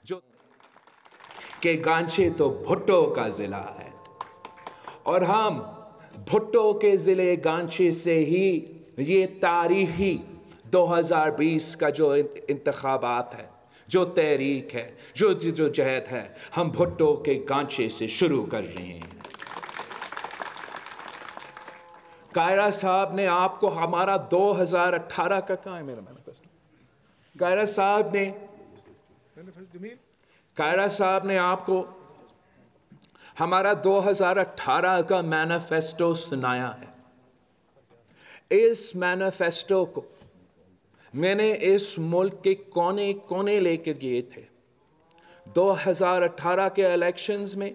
جو کہ گانچے تو بھٹو کا ضلع ہے اور ہم بھٹو کے ضلع گانچے سے ہی یہ تاریخی 2020 کا جو انتخابات ہے، جو تحریک ہے، جو جہد ہے، ہم بھٹو کے گانچے سے شروع کر رہے ہیں۔ کائرہ صاحب نے آپ کو ہمارا 2018 کا کہاں ہے میرا مینیفیسٹو؟ کائرہ صاحب نے آپ کو ہمارا 2018 کا مینیفیسٹو سنایا ہے۔ اس مینیفیسٹو کو میں نے اس ملک کے کونے کونے لے کے گئے تھے۔ 2018 کے الیکشنز میں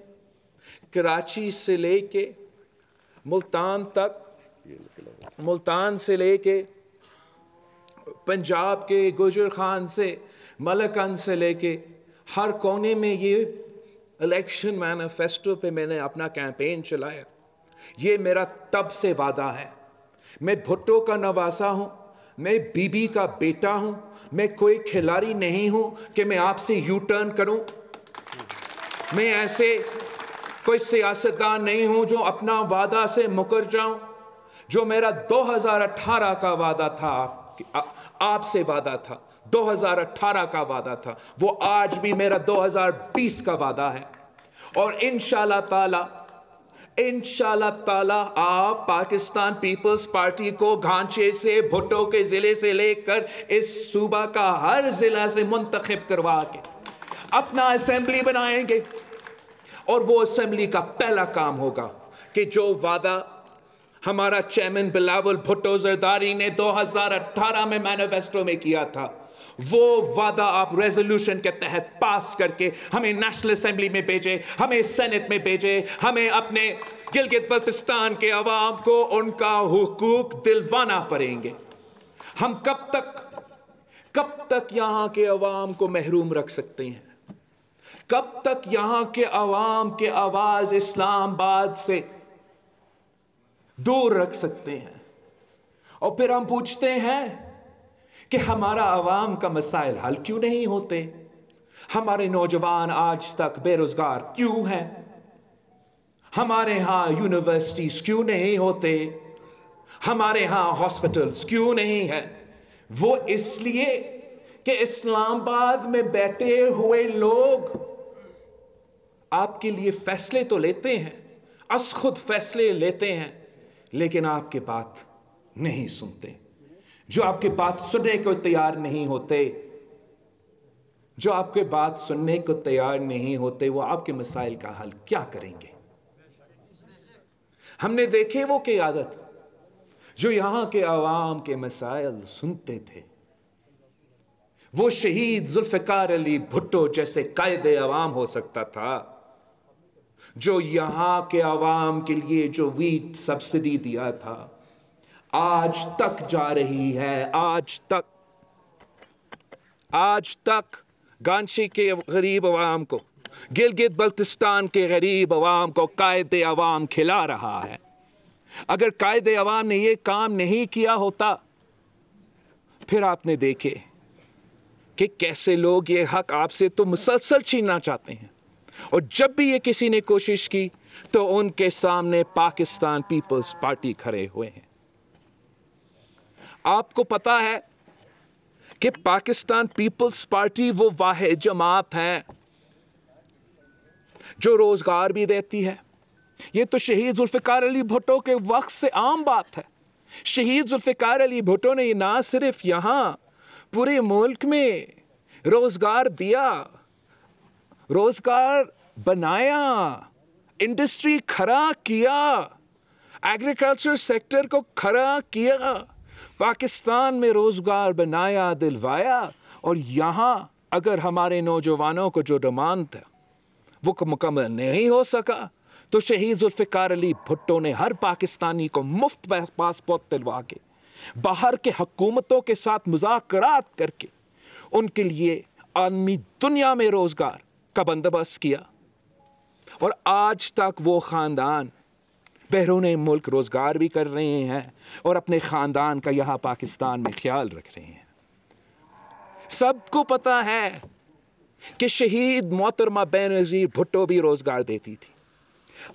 کراچی سے لے کے ملتان تک، ملتان سے لے کے پنجاب کے گوجر خان سے ملکن سے لے کے ہر کونے میں یہ الیکشن مینیفیسٹو پہ میں نے اپنا کیمپین چلایا۔ یہ میرا تب سے وعدہ ہے۔ میں بھٹو کا نواسا ہوں، میں بی بی کا بیٹا ہوں، میں کوئی کھلاڑی نہیں ہوں کہ میں آپ سے یو ٹرن کروں۔ میں ایسے کوئی سیاستدان نہیں ہوں جو اپنا وعدہ سے مکر جاؤں۔ جو میرا 2018 کا وعدہ تھا، آپ سے وعدہ تھا، 2018 کا وعدہ تھا، وہ آج بھی میرا 2020 کا وعدہ ہے۔ اور انشاءاللہ تعالی آپ پاکستان پیپلز پارٹی کو گھانچے سے، بھٹو کے ضلع سے لے کر اس صوبہ کا ہر ضلع سے منتخب کروا کے اپنا اسمبلی بنائیں گے۔ اور وہ اسمبلی کا پہلا کام ہوگا کہ جو وعدہ ہمارا چیئرمین بلاول بھٹو زرداری نے 2018 میں مینیفیسٹو میں کیا تھا، وہ وعدہ آپ ریزولوشن کے تحت پاس کر کے ہمیں نیشنل اسمبلی میں بھیجے، ہمیں سینٹ میں بھیجے، ہمیں اپنے گلگت بلتستان کے عوام کو ان کا حقوق دلوانا پڑیں گے۔ ہم کب تک یہاں کے عوام کو محروم رکھ سکتے ہیں؟ کب تک یہاں کے عوام کے آواز اسلام آباد سے دور رکھ سکتے ہیں؟ اور پھر ہم پوچھتے ہیں کہ ہمارا عوام کا مسائل حل کیوں نہیں ہوتے؟ ہمارے نوجوان آج تک بے روزگار کیوں ہیں؟ ہمارے ہاں یونیورسٹیز کیوں نہیں ہوتے؟ ہمارے ہاں ہاسپٹلز کیوں نہیں ہیں؟ وہ اس لیے کہ اسلام آباد میں بیٹھے ہوئے لوگ آپ کے لیے فیصلے تو لیتے ہیں، از خود فیصلے لیتے ہیں، لیکن آپ کے بات نہیں سنتے۔ جو آپ کے بات سننے کو تیار نہیں ہوتے، جو آپ کے بات سننے کو تیار نہیں ہوتے، وہ آپ کے مسائل کا حل کیا کریں گے؟ ہم نے دیکھے وہ قیادت جو یہاں کے عوام کے مسائل سنتے تھے، وہ شہید ذوالفقار علی بھٹو جیسے قائد عوام ہو سکتا تھا، جو یہاں کے عوام کے لیے جو ویٹ سبسڈی دیا تھا، آج تک جا رہی ہے۔ آج تک گانچے کے غریب عوام کو، گلگت بلتستان کے غریب عوام کو قائد عوام کھلا رہا ہے۔ اگر قائد عوام نے یہ کام نہیں کیا ہوتا، پھر آپ نے دیکھے کہ کیسے لوگ یہ حق آپ سے تو مسلسل چھیننا چاہتے ہیں، اور جب بھی یہ کسی نے کوشش کی تو ان کے سامنے پاکستان پیپلز پارٹی کھڑے ہوئے ہیں۔ آپ کو پتا ہے کہ پاکستان پیپلز پارٹی وہ واحد جماعت ہے جو روزگار بھی دیتی ہے۔ یہ تو شہید ذوالفقار علی بھٹو کے وقت سے عام بات ہے۔ شہید ذوالفقار علی بھٹو نے نہ صرف یہاں پورے ملک میں روزگار دیا، روزگار بنایا، انڈسٹری کھڑا کیا، ایگریکلچر سیکٹر کو کھڑا کیا، پاکستان میں روزگار بنایا، دلوایا۔ اور یہاں اگر ہمارے نوجوانوں کو جو ڈیمانڈ تھا وہ مکمل نہیں ہو سکا، تو شہید ذوالفقار علی بھٹو نے ہر پاکستانی کو مفت پاسپورٹ دلوا کے، باہر کے حکومتوں کے ساتھ مذاکرات کر کے ان کے لیے عالمی دنیا میں روزگار کا بندوبست کیا۔ اور آج تک وہ خاندان بیرون ملک روزگار بھی کر رہے ہیں اور اپنے خاندان کا یہاں پاکستان میں خیال رکھ رہے ہیں۔ سب کو پتا ہے کہ شہید محترمہ بینظیر بھٹو بھی روزگار دیتی تھی.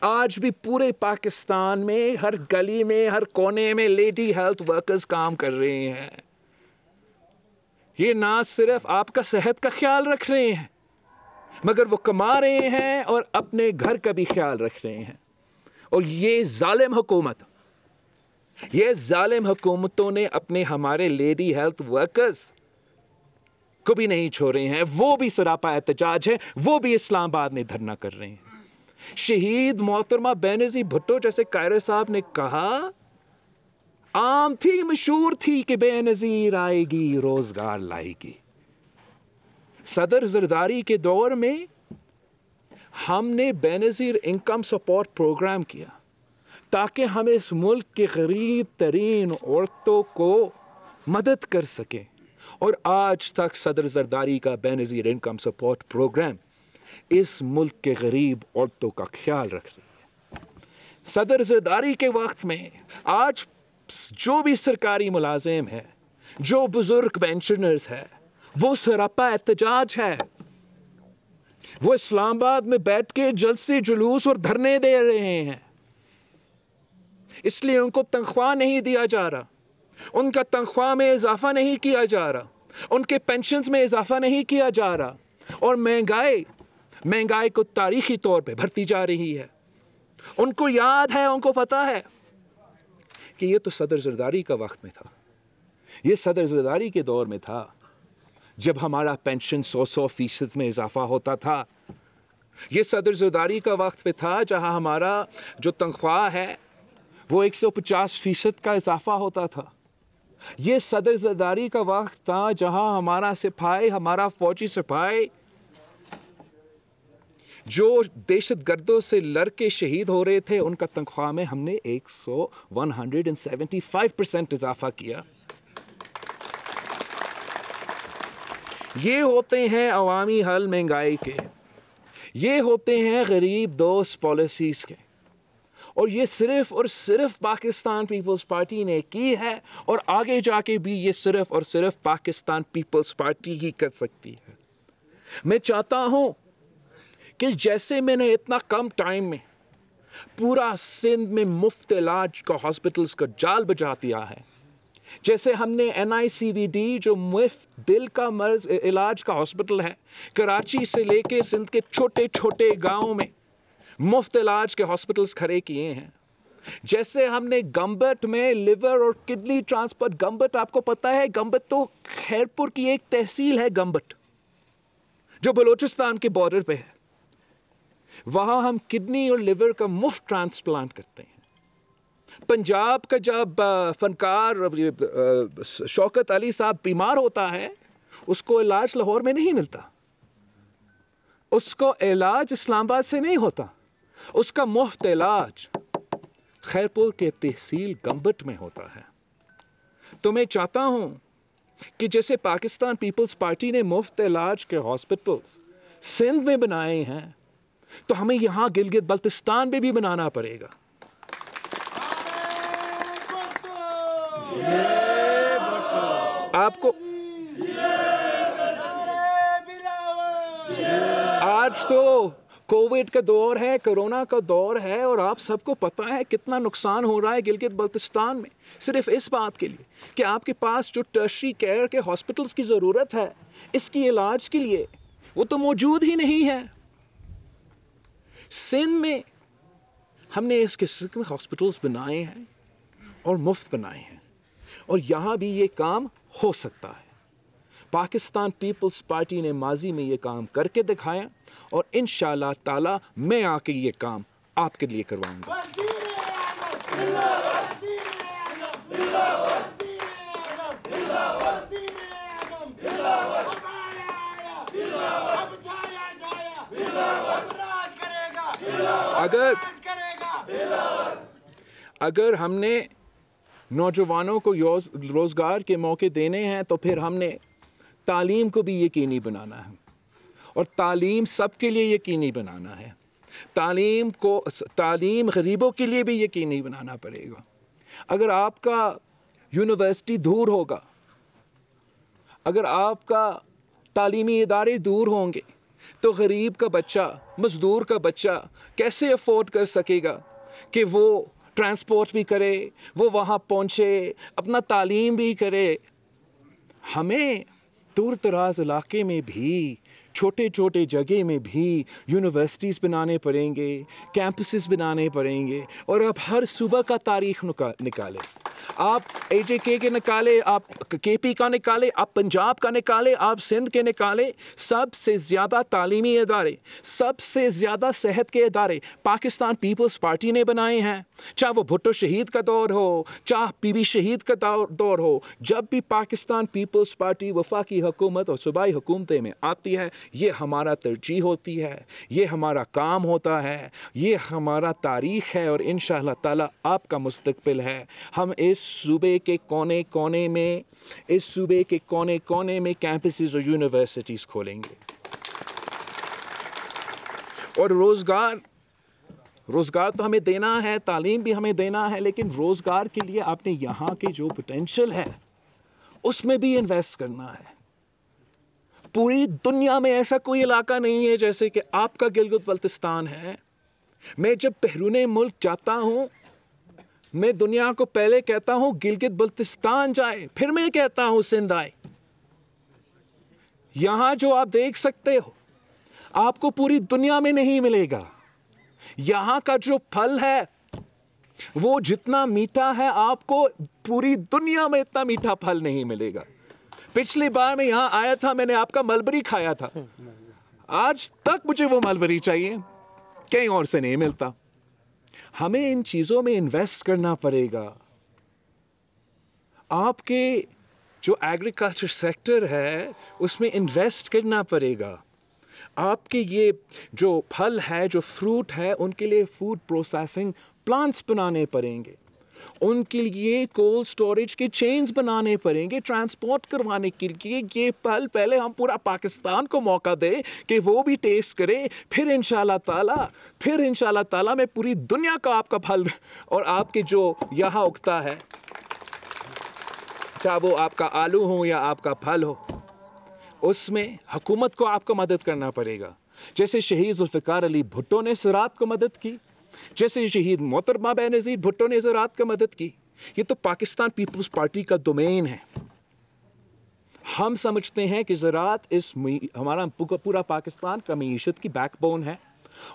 آج بھی پورے پاکستان میں ہر گلی میں ہر کونے میں لیڈی ہیلتھ ورکرز کام کر رہے ہیں. یہ نہ صرف آپ کا صحت کا خیال رکھ رہے ہیں مگر وہ کما رہے ہیں اور اپنے گھر کا بھی خیال رکھ رہے ہیں. اور یہ ظالم حکومتوں نے اپنے ہمارے لیڈی ہیلتھ ورکرز کو بھی نہیں چھوڑے ہیں. وہ بھی سراپا احتجاج ہے, وہ بھی اسلام آباد میں دھرنا کر رہے ہیں. شہید محترمہ بینظیر بھٹو جیسے قائر صاحب نے کہا, عام تھی, مشہور تھی کہ بے نظیر آئے گی روزگار لائے گی. صدر زرداری کے دور میں ہم نے بے نظیر انکم سپورٹ پروگرام کیا تاکہ ہم اس ملک کے غریب ترین عورتوں کو مدد کر سکیں, اور آج تک صدر زرداری کا بے نظیر انکم سپورٹ پروگرام اس ملک کے غریب عورتوں کا خیال رکھ رہی ہے. صدر زرداری کے وقت میں آج جو بھی سرکاری ملازم ہے, جو بزرگ پینشنرز ہے, وہ سراپا احتجاج ہے. وہ اسلام آباد میں بیٹھ کے جلسے جلوس اور دھرنے دے رہے ہیں. اس لیے ان کو تنخواہ نہیں دیا جا رہا, ان کا تنخواہ میں اضافہ نہیں کیا جا رہا, ان کے پینشنز میں اضافہ نہیں کیا جا رہا, اور مہنگائی کو تاریخی طور پہ بڑھتی جا رہی ہے. ان کو یاد ہے, ان کو پتا ہے کہ یہ تو صدر زرداری کا وقت میں تھا. یہ صدر زرداری کے دور میں تھا جب ہمارا پینشن 100% میں اضافہ ہوتا تھا. یہ صدر زرداری کا وقت میں تھا جہاں ہمارا جو تنخواہ ہے وہ 150% کا اضافہ ہوتا تھا. یہ صدر زرداری کا وقت تھا جہاں ہمارا سپاہی, ہمارا فوجی سپاہی جو دہشت گردوں سے لڑ کے شہید ہو رہے تھے, ان کا تنخواہ میں ہم نے 175% اضافہ کیا. یہ ہوتے ہیں عوامی حل مہنگائی کے, یہ ہوتے ہیں غریب دوست پالیسیز کے, اور یہ صرف اور صرف پاکستان پیپلز پارٹی نے کی ہے, اور آگے جا کے بھی یہ صرف اور صرف پاکستان پیپلز پارٹی ہی کر سکتی ہے. میں چاہتا ہوں کہ جیسے میں نے اتنا کم ٹائم میں پورا سندھ میں مفت علاج کا ہاسپٹلز کا جال بجا دیا ہے, جیسے ہم نے NICVD جو مفت دل کا مرض علاج کا ہاسپٹل ہے, کراچی سے لے کے سندھ کے چھوٹے چھوٹے گاؤں میں مفت علاج کے ہاسپٹلز کھڑے کیے ہیں, جیسے ہم نے گمبٹ میں لیور اور کڈنی ٹرانسپلانٹ, گمبٹ آپ کو پتہ ہے, گمبٹ تو خیرپور کی ایک تحصیل ہے, گمبٹ جو بلوچستان کے بارڈر پہ ہے. وہاں ہم کڈنی اور لیور کا مفت ٹرانسپلانٹ کرتے ہیں. پنجاب کا جب فنکار شوکت علی صاحب بیمار ہوتا ہے, اس کو علاج لاہور میں نہیں ملتا, اس کو علاج اسلام آباد سے نہیں ہوتا, اس کا مفت علاج خیرپور کے تحصیل گمبٹ میں ہوتا ہے. تو میں چاہتا ہوں کہ جیسے پاکستان پیپلز پارٹی نے مفت علاج کے ہاسپٹلز سندھ میں بنائے ہیں, تو ہمیں یہاں گلگت بلتستان میں بھی بنانا پڑے گا. آپ کو آج تو کووڈ کا دور ہے, کرونا کا دور ہے, اور آپ سب کو پتہ ہے کتنا نقصان ہو رہا ہے گلگت بلتستان میں, صرف اس بات کے لیے کہ آپ کے پاس جو ٹرشری کیئر کے ہاسپٹلز کی ضرورت ہے اس کی علاج کے لیے, وہ تو موجود ہی نہیں ہے. سندھ میں ہم نے اس قسم کے ہاسپٹلز بنائے ہیں اور مفت بنائے ہیں, اور یہاں بھی یہ کام ہو سکتا ہے. پاکستان پیپلز پارٹی نے ماضی میں یہ کام کر کے دکھایا, اور انشاءاللہ تعالی میں آ کے یہ کام آپ کے لیے کرواؤں گا. اگر ہم نے نوجوانوں کو روزگار کے موقع دینے ہیں تو پھر ہم نے تعلیم کو بھی یقینی بنانا ہے, اور تعلیم سب کے لیے یقینی بنانا ہے. تعلیم غریبوں کے لیے بھی یقینی بنانا پڑے گا. اگر آپ کا یونیورسٹی دور ہوگا, اگر آپ کا تعلیمی ادارے دور ہوں گے, تو غریب کا بچہ، مزدور کا بچہ کیسے افورڈ کر سکے گا کہ وہ ٹرانسپورٹ بھی کرے، وہ وہاں پہنچے، اپنا تعلیم بھی کرے؟ ہمیں دور دراز علاقے میں بھی، چھوٹے چھوٹے جگہ میں بھی یونیورسٹیز بنانے پڑیں گے، کیمپسز بنانے پڑیں گے، اور آپ ہر صوبہ کا تاریخ نکالیں، آپ AJK کے نکالے، آپ KP کا نکالے، آپ پنجاب کا نکالے، آپ سندھ کے نکالے، سب سے زیادہ تعلیمی ادارے، سب سے زیادہ صحت کے ادارے پاکستان پیپلز پارٹی نے بنائے ہیں، چاہے وہ بھٹو شہید کا دور ہو، چاہے بی بی شہید کا دور ہو۔ جب بھی پاکستان پیپلز پارٹی وفاقی حکومت اور صوبائی حکومتیں میں آتی ہے، یہ ہمارا ترجیح ہوتی ہے، یہ ہمارا کام ہوتا ہے، یہ ہمارا تاریخ ہے، اور انشاءاللہ تعالیٰ آپ کا مستقبل ہے۔ ہم اس صوبے کے کونے کونے میں کیمپسز اور یونیورسٹیز کھولیں گے، اور روزگار تو ہمیں دینا ہے، تعلیم بھی ہمیں دینا ہے، لیکن روزگار کے لیے آپ نے یہاں کے جو پوٹینشیل ہے اس میں بھی انویسٹ کرنا ہے۔ پوری دنیا میں ایسا کوئی علاقہ نہیں ہے جیسے کہ آپ کا گلگت بلتستان ہے۔ میں جب بیرون ملک جاتا ہوں، میں دنیا کو پہلے کہتا ہوں گلگت بلتستان جائے، پھر میں کہتا ہوں سندھ آئے۔ یہاں جو آپ دیکھ سکتے ہو آپ کو پوری دنیا میں نہیں ملے گا۔ یہاں کا جو پھل ہے وہ جتنا میٹھا ہے آپ کو پوری دنیا میں اتنا میٹھا پھل نہیں ملے گا۔ پچھلی بار میں یہاں آیا تھا، میں نے آپ کا ملبری کھایا تھا، آج تک مجھے وہ ملبری چاہیے، کہیں اور سے نہیں ملتا۔ ہمیں ان چیزوں میں انویسٹ کرنا پڑے گا۔ آپ کے جو ایگریکلچر سیکٹر ہے اس میں انویسٹ کرنا پڑے گا۔ آپ کے یہ جو پھل ہے، جو فروٹ ہے، ان کے لیے فوڈ پروسیسنگ پلانٹس بنانے پڑیں گے، ان کے لیے کولڈ سٹوریج کے چینز بنانے پڑیں گے، ٹرانسپورٹ کروانے کے لیے یہ پھل پہلے ہم پورا پاکستان کو موقع دیں کہ وہ بھی ٹیسٹ کرے، پھر انشاءاللہ تعالیٰ میں پوری دنیا کا آپ کا پھل اور آپ کے جو یہاں اگتا ہے، چاہے وہ آپ کا آلو ہو یا آپ کا پھل ہو، اس میں حکومت کو آپ کو مدد کرنا پڑے گا۔ جیسے شہید ذوالفقار علی بھٹو نے زراعت کو مدد کی، جیسے شہید محترمہ بینظیر بھٹو نے زراعت کو مدد کی۔ یہ تو پاکستان پیپلز پارٹی کا ڈومین ہے۔ ہم سمجھتے ہیں کہ زراعت ہمارا پورا پاکستان کا معیشت کی بیک بون ہے،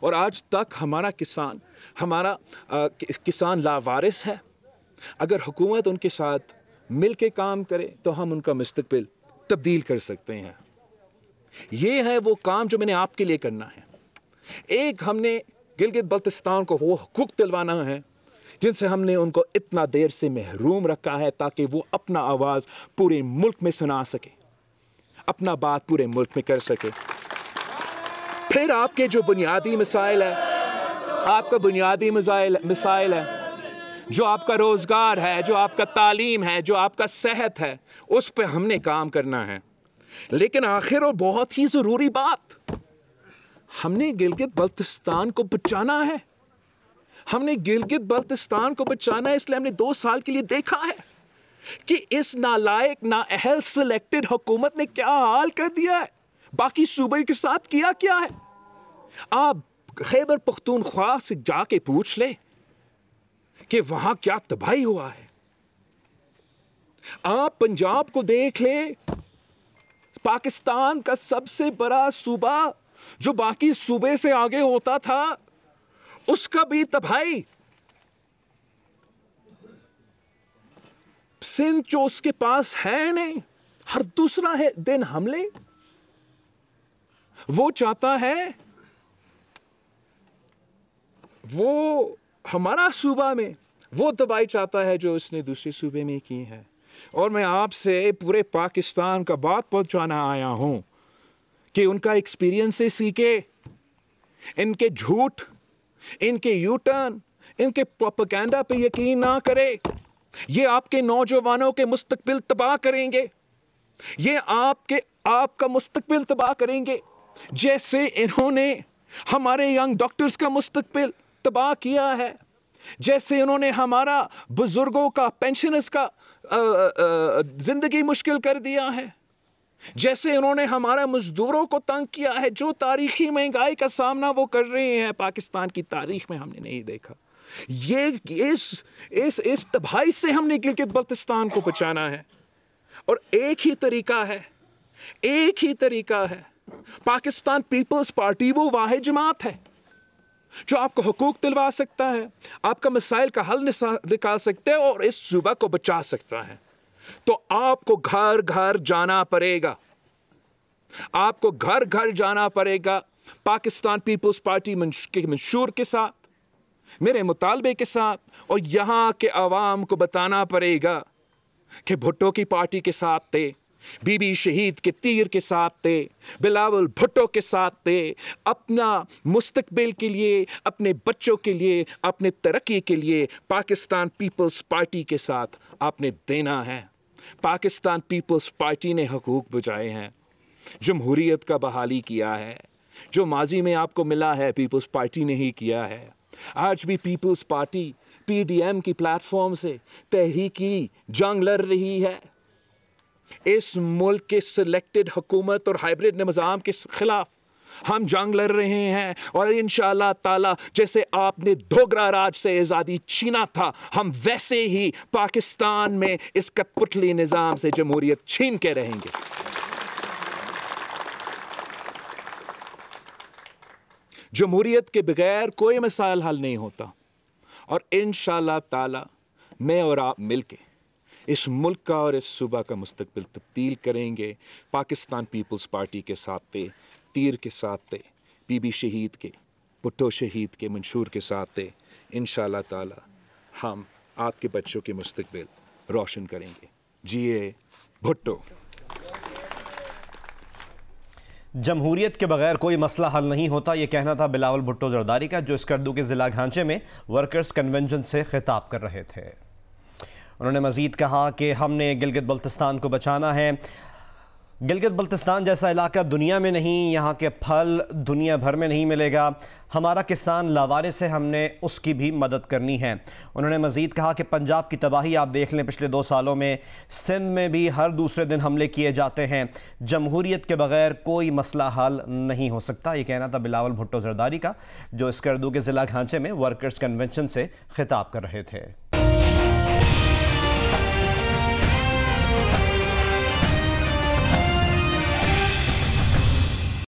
اور آج تک ہمارا کسان لاوارث ہے۔ اگر حکومت ان کے ساتھ مل کے کام کرے تو ہم ان کا مستقبل تبدیل کر سکتے ہیں۔ یہ ہے وہ کام جو میں نے آپ کے لیے کرنا ہے۔ ایک ہم نے گلگت بلتستان کو وہ حقوق دلوانا ہے جن سے ہم نے ان کو اتنا دیر سے محروم رکھا ہے، تاکہ وہ اپنا آواز پورے ملک میں سنا سکے، اپنا بات پورے ملک میں کر سکے۔ پھر آپ کے جو بنیادی مسائل ہیں، آپ کا بنیادی مسائل ہے، جو آپ کا روزگار ہے، جو آپ کا تعلیم ہے، جو آپ کا صحت ہے، اس پہ ہم نے کام کرنا ہے۔ لیکن آخر اور بہت ہی ضروری بات، ہم نے گلگت بلتستان کو بچانا ہے۔ ہم نے گلگت بلتستان کو بچانا ہے، اس لیے ہم نے 2 سال کے لیے دیکھا ہے کہ اس نالائق نااہل سلیکٹڈ حکومت نے کیا حال کر دیا ہے، باقی صوبے کے ساتھ کیا ہے۔ آپ خیبر پختونخوا سے جا کے پوچھ لیں کہ وہاں کیا تباہی ہوا ہے۔ آپ پنجاب کو دیکھ لیں، پاکستان کا سب سے بڑا صوبہ جو باقی صوبے سے آگے ہوتا تھا، اس کا بھی تباہی۔ سندھ جو اس کے پاس ہے نہیں، ہر دوسرا دن حملے۔ وہ چاہتا ہے وہ ہمارا صوبہ میں وہ تباہی چاہتا ہے جو اس نے دوسرے صوبے میں کی ہے۔ اور میں آپ سے پورے پاکستان کا بات پہنچانا آیا ہوں کہ ان کا ایکسپیرینس سے سیکھے، ان کے جھوٹ، ان کے یو ٹرن، ان کے پروپیگنڈا پہ یقین نہ کرے۔ یہ آپ کے نوجوانوں کے مستقبل تباہ کریں گے، یہ آپ کا مستقبل تباہ کریں گے، جیسے انہوں نے ہمارے ینگ ڈاکٹرز کا مستقبل تباہ کیا ہے، جیسے انہوں نے ہمارا بزرگوں کا، پینشنرز کا زندگی مشکل کر دیا ہے۔ جیسے انہوں نے ہمارے مزدوروں کو تنگ کیا ہے، جو تاریخی مہنگائی کا سامنا وہ کر رہے ہیں پاکستان کی تاریخ میں ہم نے نہیں دیکھا. اس تباہی سے ہم نے گلگت بلتستان کو بچانا ہے، اور ایک ہی طریقہ ہے. پاکستان پیپلز پارٹی وہ واحد جماعت ہے جو آپ کو حقوق دلوا سکتا ہے، آپ کا مسائل کا حل نکال سکتا ہے اور اس صوبہ کو بچا سکتا ہے. تو آپ کو گھر گھر جانا پڑے گا، پاکستان پیپلز پارٹی کے منشور کے ساتھ، میرے مطالبے کے ساتھ، اور یہاں کے عوام کو بتانا پڑے گا کہ بھٹو کی پارٹی کے ساتھ تھے، بی بی شہید کے تیر کے ساتھ تھے، بلاول بھٹو کے ساتھ تھے. اپنا مستقبل کے لیے، اپنے بچوں کے لیے، اپنے ترقی کے لیے پاکستان پیپلز پارٹی کے ساتھ آپ نے دینا ہے. پاکستان پیپلز پارٹی نے حقوق بچائے ہیں، جمہوریت کا بحالی کیا ہے، جو ماضی میں آپ کو ملا ہے پیپلز پارٹی نے ہی کیا ہے. آج بھی Peoples Party P D M کی پلیٹ فارم سے تحریکی جنگ لڑ رہی ہے اس ملک کے سلیکٹڈ حکومت اور ہائیبرڈ نظام کے خلاف. ہم جنگ لڑ رہے ہیں، اور انشاءاللہ تعالی جیسے آپ نے دوگرا راج سے آزادی چھینا تھا، ہم ویسے ہی پاکستان میں اس کٹ پتلی نظام سے جمہوریت چھین کے رہیں گے. جمہوریت کے بغیر کوئی مسائل حل نہیں ہوتا، اور انشاءاللہ تعالی میں اور آپ مل کے اس ملک کا اور اس صوبہ کا مستقبل تبدیل کریں گے. پاکستان پیپلز پارٹی کے ساتھ تھے، تیر کے ساتھ تھے، بی بی شہید کے، بھٹو شہید کے منشور کے ساتھ تھے. انشاءاللہ تعالی ہم آپ کے بچوں کے مستقبل روشن کریں گے. جیے بھٹو. جمہوریت کے بغیر کوئی مسئلہ حل نہیں ہوتا، یہ کہنا تھا بلاول بھٹو زرداری کا، جو اسکردو کے ضلع گھانچے میں ورکرز کنونشن سے خطاب کر رہے تھے. انہوں نے مزید کہا کہ ہم نے گلگت بلتستان کو بچانا ہے. گلگت بلتستان جیسا علاقہ دنیا میں نہیں، یہاں کے پھل دنیا بھر میں نہیں ملے گا. ہمارا کسان لاوارث ہے، ہم نے اس کی بھی مدد کرنی ہے. انہوں نے مزید کہا کہ پنجاب کی تباہی آپ دیکھ لیں، پچھلے 2 سالوں میں سندھ میں بھی ہر دوسرے دن حملے کیے جاتے ہیں. جمہوریت کے بغیر کوئی مسئلہ حل نہیں ہو سکتا. یہ کہنا تھا بلاول بھٹو زرداری کا، جو اسکردو کے ضلع گھانچے میں ورکرز کنونشن سے خطاب کر رہے تھے.